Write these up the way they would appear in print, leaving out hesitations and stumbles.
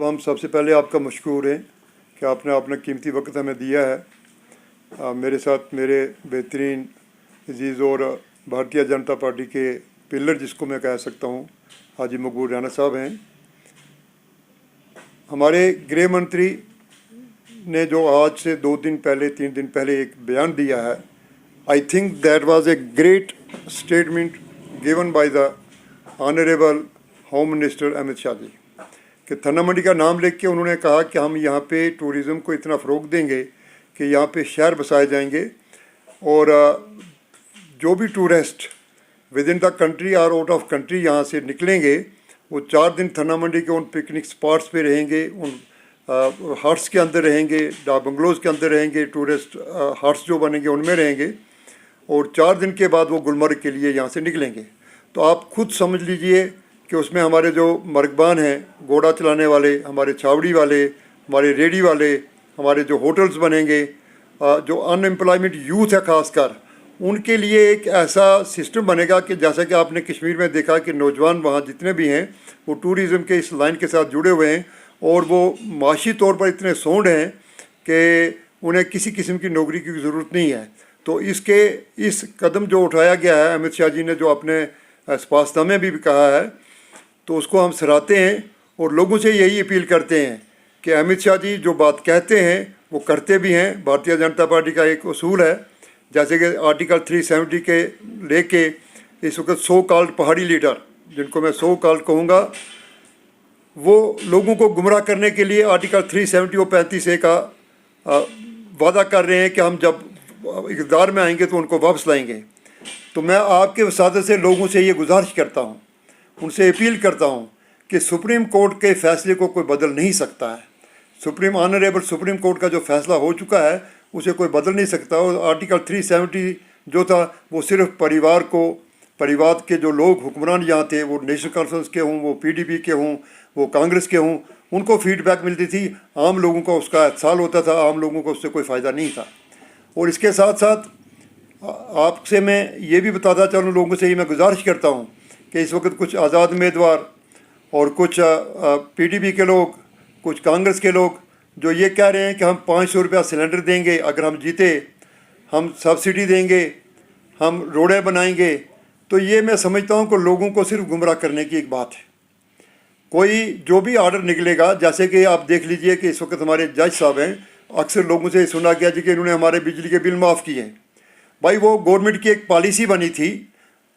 तो हम सबसे पहले आपका मशकूर हैं कि आपने अपना कीमती वक्त हमें दिया है। मेरे साथ मेरे बेहतरीन अजीज़ और भारतीय जनता पार्टी के पिलर जिसको मैं कह सकता हूँ हाजी मकबूल राना साहब हैं। हमारे गृह मंत्री ने जो आज से 2 दिन पहले 3 दिन पहले एक बयान दिया है, I think that was a great statement given by the honourable home minister Amit Shah ji कि थन्ना मंडी का नाम लेके उन्होंने कहा कि हम यहाँ पे टूरिज़्म को इतना फ़रोग देंगे कि यहाँ पे शहर बसाए जाएंगे और जो भी tourist with in the country और आउट ऑफ कंट्री यहाँ से निकलेंगे वो 4 दिन थन्ना मंडी के उन पिकनिक स्पॉट्स पे रहेंगे, उन हट्स के अंदर रहेंगे, बंगलोज़ के अंदर रहेंगे, टूरिस्ट हट्स जो बनेंगे उनमें रहेंगे और 4 दिन के बाद वो गुलमर्ग के लिए यहाँ से निकलेंगे। तो आप खुद समझ लीजिए कि उसमें हमारे जो मर्गबान हैं, घोड़ा चलाने वाले, हमारे छावड़ी वाले, हमारे रेडी वाले, हमारे जो होटल्स बनेंगे, जो अनएम्प्लॉयमेंट यूथ है ख़ासकर उनके लिए एक ऐसा सिस्टम बनेगा कि जैसा कि आपने कश्मीर में देखा कि नौजवान वहाँ जितने भी हैं वो टूरिज़्म के इस लाइन के साथ जुड़े हुए हैं और वो माशी तौर पर इतने सोंड हैं कि उन्हें किसी किस्म की नौकरी की ज़रूरत नहीं है। तो इस कदम जो उठाया गया है अमित शाह जी ने जो अपने स्पासनामे भी कहा है तो उसको हम सराहते हैं और लोगों से यही अपील करते हैं कि अमित शाह जी जो बात कहते हैं वो करते भी हैं। भारतीय जनता पार्टी का एक उसूल है, जैसे कि आर्टिकल 370 के लेके इस वक्त सो कॉल्ड पहाड़ी लीडर, जिनको मैं सो कॉल्ड कहूँगा, वो लोगों को गुमराह करने के लिए आर्टिकल 370 और 35A का वादा कर रहे हैं कि हम जब इक़्तिदार में आएंगे तो उनको वापस लाएंगे। तो मैं आपके वसादत से लोगों से ये गुजारिश करता हूँ, उनसे अपील करता हूँ कि सुप्रीम कोर्ट के फ़ैसले को कोई बदल नहीं सकता है। ऑनरेबल सुप्रीम कोर्ट का जो फ़ैसला हो चुका है उसे कोई बदल नहीं सकता। और आर्टिकल 370 जो था वो सिर्फ परिवार के जो लोग हुक्मरान यहाँ थे, वो नेशनल कॉन्फ्रेंस के हों, वो PDP के हों, वो कांग्रेस के हों, उनको फीडबैक मिलती थी, आम लोगों को उसका इत्साल होता था, आम लोगों को उससे कोई फ़ायदा नहीं था। और इसके साथ साथ आपसे मैं ये भी बताता चलूँ, लोगों से ही मैं गुजारिश करता हूँ कि इस वक्त कुछ आज़ाद उम्मीदवार और कुछ PDP के लोग, कुछ कांग्रेस के लोग जो ये कह रहे हैं कि हम 500 रुपया सिलेंडर देंगे अगर हम जीते, हम सब्सिडी देंगे, हम रोडें बनाएंगे, तो ये मैं समझता हूँ कि लोगों को सिर्फ गुमराह करने की एक बात है। कोई जो भी आर्डर निकलेगा, जैसे कि आप देख लीजिए कि इस वक्त हमारे जज साहब हैं, अक्सर लोगों से सुना गया जी कि इन्होंने हमारे बिजली के बिल माफ़ किए हैं। भाई वो गवर्नमेंट की एक पॉलिसी बनी थी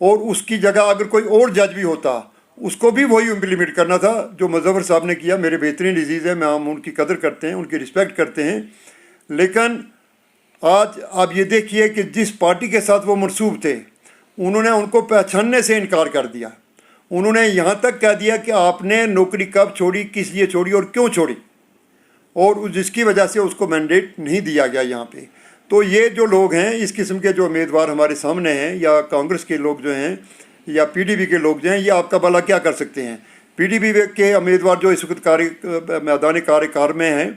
और उसकी जगह अगर कोई और जज भी होता उसको भी वही इम्प्लीमेंट करना था जो मुज़फ़्फ़र साहब ने किया। मेरे बेहतरीन अजीज़ हैं, हम उनकी कदर करते हैं, उनकी रिस्पेक्ट करते हैं, लेकिन आज आप ये देखिए कि जिस पार्टी के साथ वो मनसूब थे उन्होंने उनको पहचानने से इनकार कर दिया। उन्होंने यहाँ तक कह दिया कि आपने नौकरी कब छोड़ी, किस लिए छोड़ी और क्यों छोड़ी, और जिसकी वजह से उसको मैंडेट नहीं दिया गया यहाँ पे। तो ये जो लोग हैं, इस किस्म के जो उम्मीदवार हमारे सामने हैं, या कांग्रेस के लोग जो हैं या PDP के लोग जो हैं, ये आपका भला क्या कर सकते हैं। PDP के उम्मीदवार जो इस वक्त मैदान कार्यकार में हैं,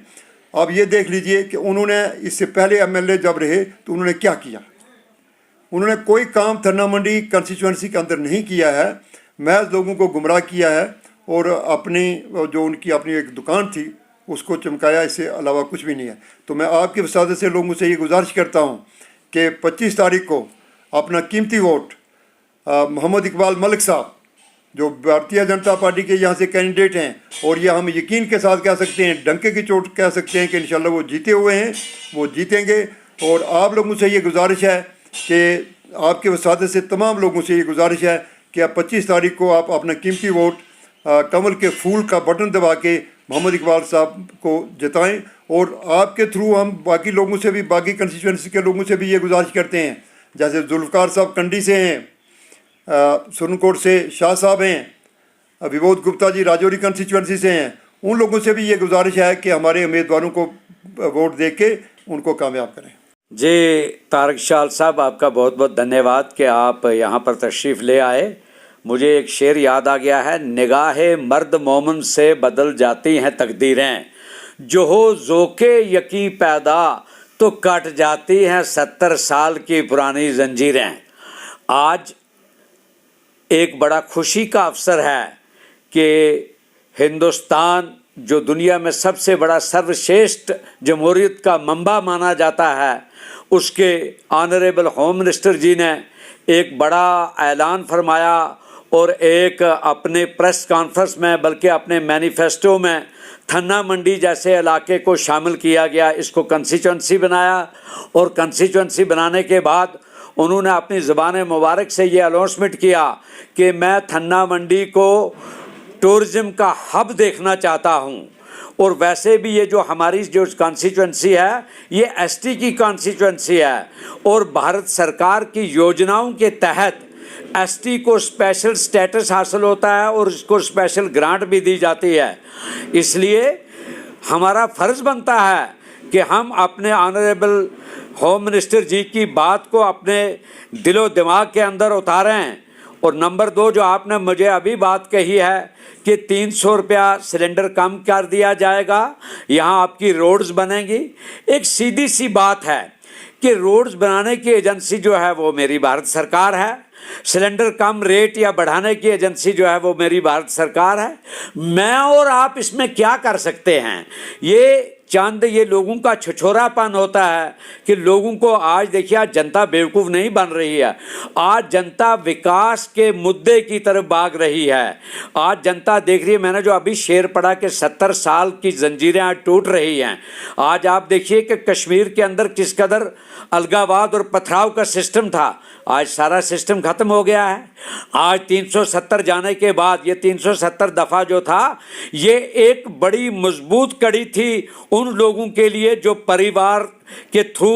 आप ये देख लीजिए कि उन्होंने इससे पहले MLA जब रहे तो उन्होंने क्या किया। उन्होंने कोई काम थन्ना मंडी कंस्टिट्यूंसी के अंदर नहीं किया है, महज लोगों को गुमराह किया है और अपनी जो उनकी अपनी एक दुकान थी उसको चमकाया, इससे अलावा कुछ भी नहीं है। तो मैं आपकी वसादत से लोगों से ये गुजारिश करता हूँ कि 25 तारीख को अपना कीमती वोट मोहम्मद इकबाल मलिक साहब जो भारतीय जनता पार्टी के यहाँ से कैंडिडेट हैं, और ये हम यकीन के साथ कह सकते हैं, डंके की चोट कह सकते हैं कि इंशाल्लाह वो जीते हुए हैं, वो जीतेंगे। और आप लोगों से ये गुजारिश है कि आपके वसादत से तमाम लोगों से ये गुजारिश है कि आप 25 तारीख को आप अपना कीमती वोट कमल के फूल का बटन दबा के मोहम्मद इकबाल साहब को जिताएं। और आपके थ्रू हम बाकी लोगों से भी, बाकी कंस्टिट्यूंसी के लोगों से भी ये गुजारिश करते हैं, जैसे जुल्फ़िकार साहब कंडी से हैं, सुरनकोट से शाह साहब हैं, विबोध गुप्ता जी राजौरी कंस्टिट्यूंसी से हैं, उन लोगों से भी ये गुजारिश है कि हमारे उम्मीदवारों को वोट दे के उनको कामयाब करें। जी तारक शाल साहब, आपका बहुत बहुत धन्यवाद कि आप यहाँ पर तशरीफ़ ले आए। मुझे एक शेर याद आ गया है, निगाहे मर्द मोमन से बदल जाती हैं तकदीरें, जो हो ज़ोके यकी पैदा तो कट जाती हैं 70 साल की पुरानी जंजीरें। आज एक बड़ा खुशी का अवसर है कि हिंदुस्तान जो दुनिया में सबसे बड़ा सर्वश्रेष्ठ जमहूरियत का मंबा माना जाता है, उसके ऑनरेबल होम मिनिस्टर जी ने एक बड़ा ऐलान फरमाया और एक अपने प्रेस कॉन्फ्रेंस में, बल्कि अपने मैनिफेस्टो में थन्ना मंडी जैसे इलाके को शामिल किया गया, इसको कंस्टिट्यूंसी बनाया। और कंस्टिट्यूंसी बनाने के बाद उन्होंने अपनी ज़बान मुबारक से ये अनाउंसमेंट किया कि मैं थन्ना मंडी को टूरिज़्म का हब देखना चाहता हूँ। और वैसे भी ये जो हमारी जो कॉन्स्टिट्यूंसी है, ये एसटी की कॉन्स्टिट्यूंसी है और भारत सरकार की योजनाओं के तहत एसटी को स्पेशल स्टेटस हासिल होता है और इसको स्पेशल ग्रांट भी दी जाती है। इसलिए हमारा फ़र्ज़ बनता है कि हम अपने ऑनरेबल होम मिनिस्टर जी की बात को अपने दिलो दिमाग के अंदर उतारें। और नंबर 2, जो आपने मुझे अभी बात कही है कि 300 रुपया सिलेंडर कम कर दिया जाएगा, यहाँ आपकी रोड्स बनेंगी। एक सीधी सी बात है कि रोड्स बनाने की एजेंसी जो है वो मेरी भारत सरकार है, सिलेंडर कम रेट या बढ़ाने की एजेंसी जो है वो मेरी भारत सरकार है। मैं और आप इसमें क्या कर सकते हैं? ये लोगों का छिछोरापन होता है कि लोगों को, आज देखिए, आज जनता बेवकूफ़ नहीं बन रही है। आज जनता विकास के मुद्दे की तरफ भाग रही है। आज जनता देख रही है, मैंने जो अभी शेर पढ़ा कि 70 साल की जंजीरें आज टूट रही हैं। आज आप देखिए कि कश्मीर के अंदर किस कदर अलगावाद और पथराव का सिस्टम था, आज सारा सिस्टम ख़त्म हो गया है। आज 370 जाने के बाद ये 370 दफ़ा जो था, ये एक बड़ी मजबूत कड़ी थी उन लोगों के लिए जो परिवार के थ्रू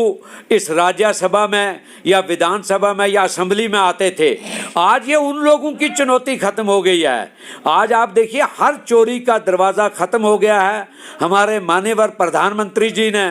इस राज्यसभा में या विधानसभा में या असेंबली में आते थे। आज ये उन लोगों की चुनौती ख़त्म हो गई है। आज आप देखिए हर चोरी का दरवाज़ा ख़त्म हो गया है। हमारे माननीय प्रधानमंत्री जी ने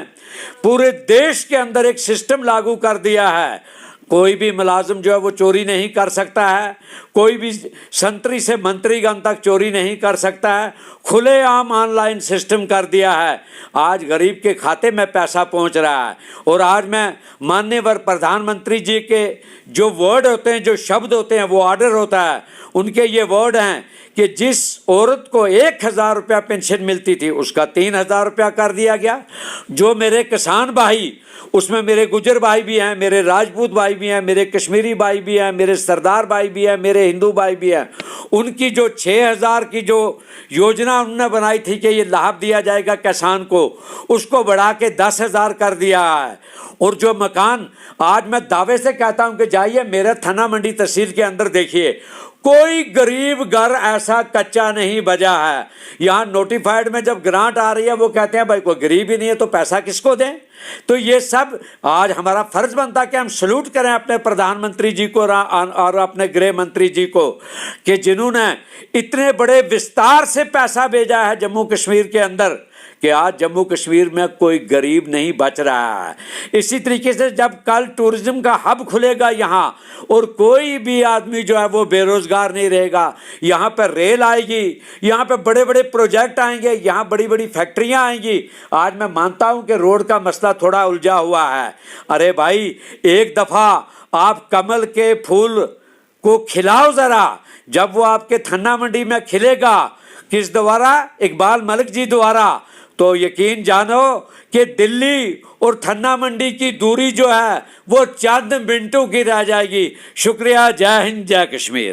पूरे देश के अंदर एक सिस्टम लागू कर दिया है। कोई भी मुलाजिम जो है वो चोरी नहीं कर सकता है, कोई भी संतरी से मंत्रीगण तक चोरी नहीं कर सकता है। खुलेआम ऑनलाइन सिस्टम कर दिया है। आज गरीब के खाते में पैसा पहुंच रहा है। और आज मैं माननीय प्रधानमंत्री जी के जो वर्ड होते हैं, जो शब्द होते हैं, वो ऑर्डर होता है, उनके ये वर्ड हैं कि जिस औरत को 1000 रुपया पेंशन मिलती थी उसका 3000 रुपया कर दिया गया। जो मेरे किसान भाई, उसमें मेरे गुजर भाई भी हैं, मेरे राजपूत भाई भी हैं, मेरे कश्मीरी भाई भी हैं, मेरे सरदार भाई भी हैं, मेरे हिंदू भाई भी हैं, उनकी जो 6000 की जो योजना उन्होंने बनाई थी कि ये लाभ दिया जाएगा किसान को, उसको बढ़ा के 10,000 कर दिया है। और जो मकान, आज मैं दावे से कहता हूं कि जाइए मेरे थन्ना मंडी तहसील के अंदर देखिए, कोई गरीब घर ऐसा कच्चा नहीं बचा है। यहाँ नोटिफाइड में जब ग्रांट आ रही है वो कहते हैं भाई कोई गरीब ही नहीं है तो पैसा किसको दें। तो ये सब आज हमारा फर्ज बनता कि हम सल्यूट करें अपने प्रधानमंत्री जी को और अपने गृह मंत्री जी को कि जिन्होंने इतने बड़े विस्तार से पैसा भेजा है जम्मू कश्मीर के अंदर कि आज जम्मू कश्मीर में कोई गरीब नहीं बच रहा है। इसी तरीके से जब कल टूरिज्म का हब खुलेगा यहाँ और कोई भी आदमी जो है वो बेरोजगार नहीं रहेगा, यहाँ पर रेल आएगी, यहाँ पर बड़े बड़े प्रोजेक्ट आएंगे, यहाँ बड़ी बड़ी फैक्ट्रियाँ आएंगी। आज मैं मानता हूँ कि रोड का मसला थोड़ा उलझा हुआ है। अरे भाई, एक दफ़ा आप कमल के फूल को खिलाओ ज़रा, जब वो आपके थन्ना मंडी में खिलेगा, किस द्वारा? इकबाल मलिक जी द्वारा, तो यकीन जानो कि दिल्ली और थन्ना मंडी की दूरी जो है वो चंद मिनटों की रह जाएगी। शुक्रिया। जय हिंद, जय कश्मीर।